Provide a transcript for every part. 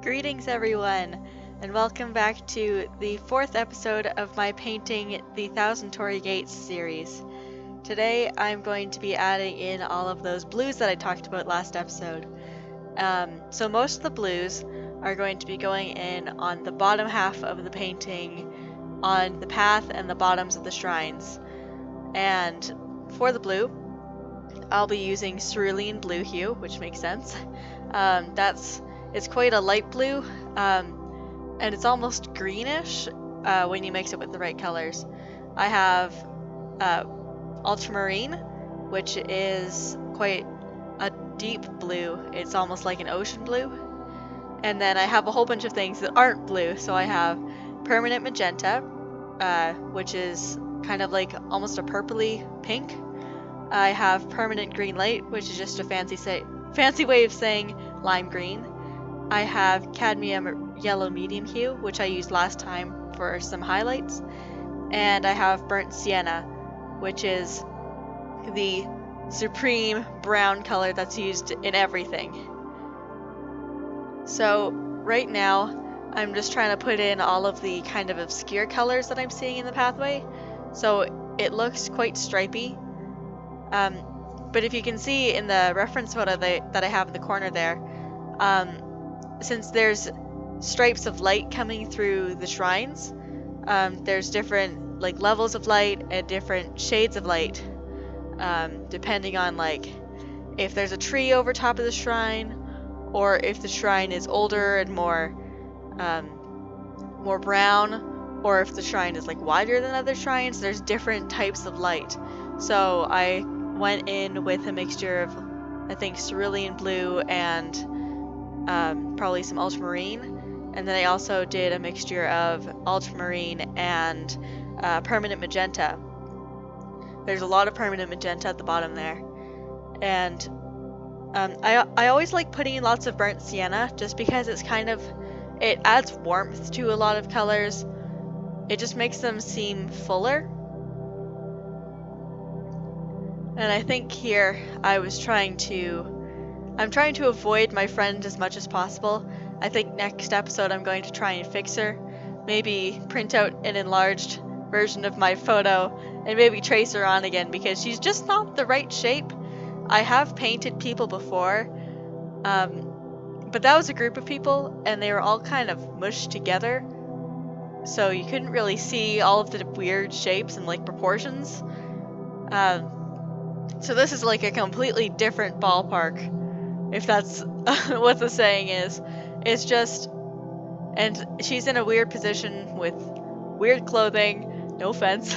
Greetings everyone, and welcome back to the 4th episode of my painting the Thousand Torii Gates series. Today I'm going to be adding in all of those blues that I talked about last episode. So most of the blues are going to be going in on the bottom half of the painting, on the path and the bottoms of the shrines. And for the blue, I'll be using cerulean blue hue, which makes sense. It's quite a light blue, and it's almost greenish when you mix it with the right colors. I have ultramarine, which is quite a deep blue. It's almost like an ocean blue. And then I have a whole bunch of things that aren't blue. So I have permanent magenta, which is kind of like almost a purpley pink. I have permanent green light, which is just a fancy way of saying lime green. I have cadmium yellow medium hue, which I used last time for some highlights. And I have burnt sienna, which is the supreme brown color that's used in everything. So right now, I'm just trying to put in all of the kind of obscure colors that I'm seeing in the pathway. So it looks quite stripy. But if you can see in the reference photo that I have in the corner there, since there's stripes of light coming through the shrines, there's different levels of light and different shades of light, depending on if there's a tree over top of the shrine, or if the shrine is older and more brown, or if the shrine is wider than other shrines. There's different types of light. So I went in with a mixture of, I think, cerulean blue and probably some ultramarine, and then I also did a mixture of ultramarine and permanent magenta. There's a lot of permanent magenta at the bottom there, and I always like putting in lots of burnt sienna just because it adds warmth to a lot of colors. It just makes them seem fuller. And I think here I'm trying to avoid my friend as much as possible. I think next episode I'm going to try and fix her. Maybe print out an enlarged version of my photo and maybe trace her on again because she's just not the right shape. I have painted people before, but that was a group of people and they were all kind of mushed together. So you couldn't really see all of the weird shapes and proportions. So this is a completely different ballpark, if that's what the saying is. It's just, and she's in a weird position with weird clothing, no offense,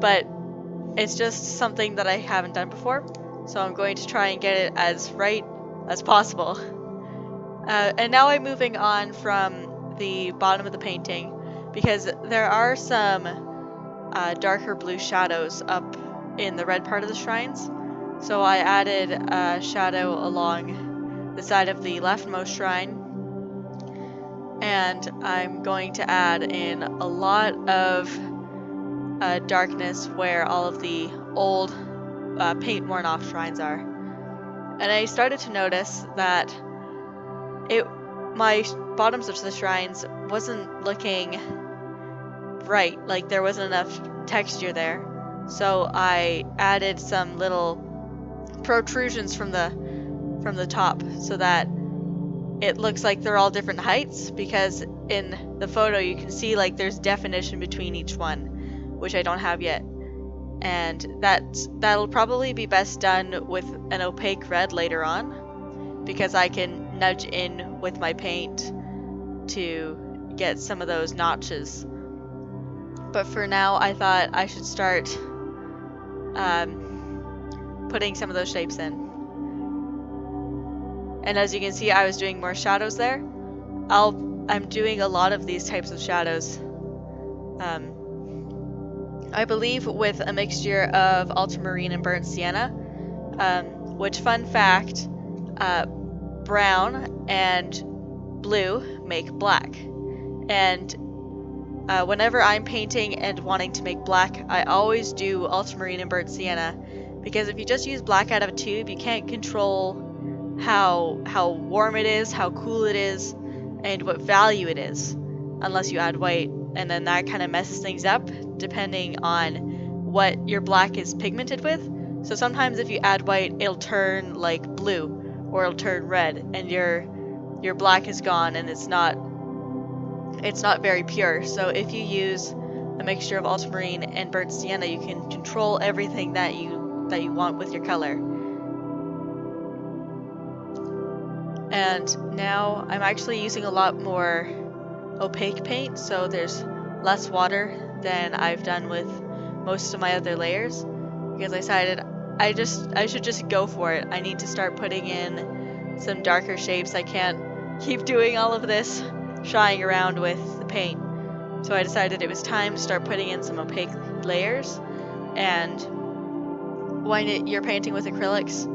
but it's just something that I haven't done before, so I'm going to try and get it as right as possible. And now I'm moving on from the bottom of the painting, because there are some darker blue shadows up in the red part of the shrines. So I added a shadow along the side of the leftmost shrine, and I'm going to add in a lot of darkness where all of the old paint worn off shrines are. And I started to notice that my bottoms of the shrines wasn't looking right, there wasn't enough texture there. So I added some little protrusions from the top so that it looks like they're all different heights, because in the photo you can see there's definition between each one, which I don't have yet. And that'll probably be best done with an opaque red later on, because I can nudge in with my paint to get some of those notches. But for now I thought I should start putting some of those shapes in. And as you can see, I was doing more shadows there. I'm doing a lot of these types of shadows. I believe with a mixture of ultramarine and burnt sienna, which, fun fact, brown and blue make black. And whenever I'm painting and wanting to make black, I always do ultramarine and burnt sienna, because if you just use black out of a tube, you can't control how warm it is, how cool it is, and what value it is, unless you add white, and then that kind of messes things up depending on what your black is pigmented with. So sometimes if you add white, it'll turn like blue, or it'll turn red, and your black is gone, and it's not very pure. So if you use a mixture of ultramarine and burnt sienna, you can control everything that you want with your color. And now I'm actually using a lot more opaque paint, so there's less water than I've done with most of my other layers, because I decided I should just go for it. I need to start putting in some darker shapes. I can't keep doing all of this shying around with the paint. So I decided it was time to start putting in some opaque layers. And when you're painting with acrylics,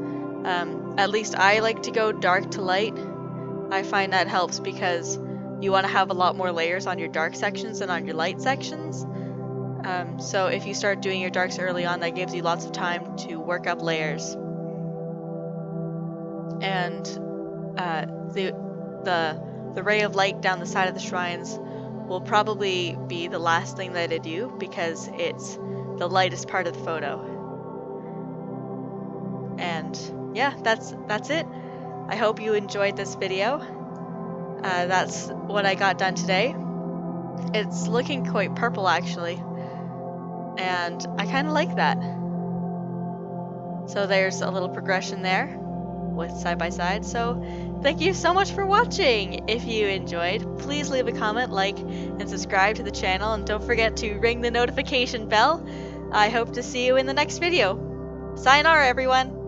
at least I like to go dark to light. I find that helps because you want to have a lot more layers on your dark sections than on your light sections. So if you start doing your darks early on, that gives you lots of time to work up layers. And the ray of light down the side of the shrines will probably be the last thing that I do, because it's the lightest part of the photo. And yeah, that's it. I hope you enjoyed this video. That's what I got done today. It's looking quite purple actually, and I kind of like that. So there's a little progression there with side by side. So thank you so much for watching. If you enjoyed, please leave a comment, like, and subscribe to the channel, and don't forget to ring the notification bell. I hope to see you in the next video. Sayonara, everyone!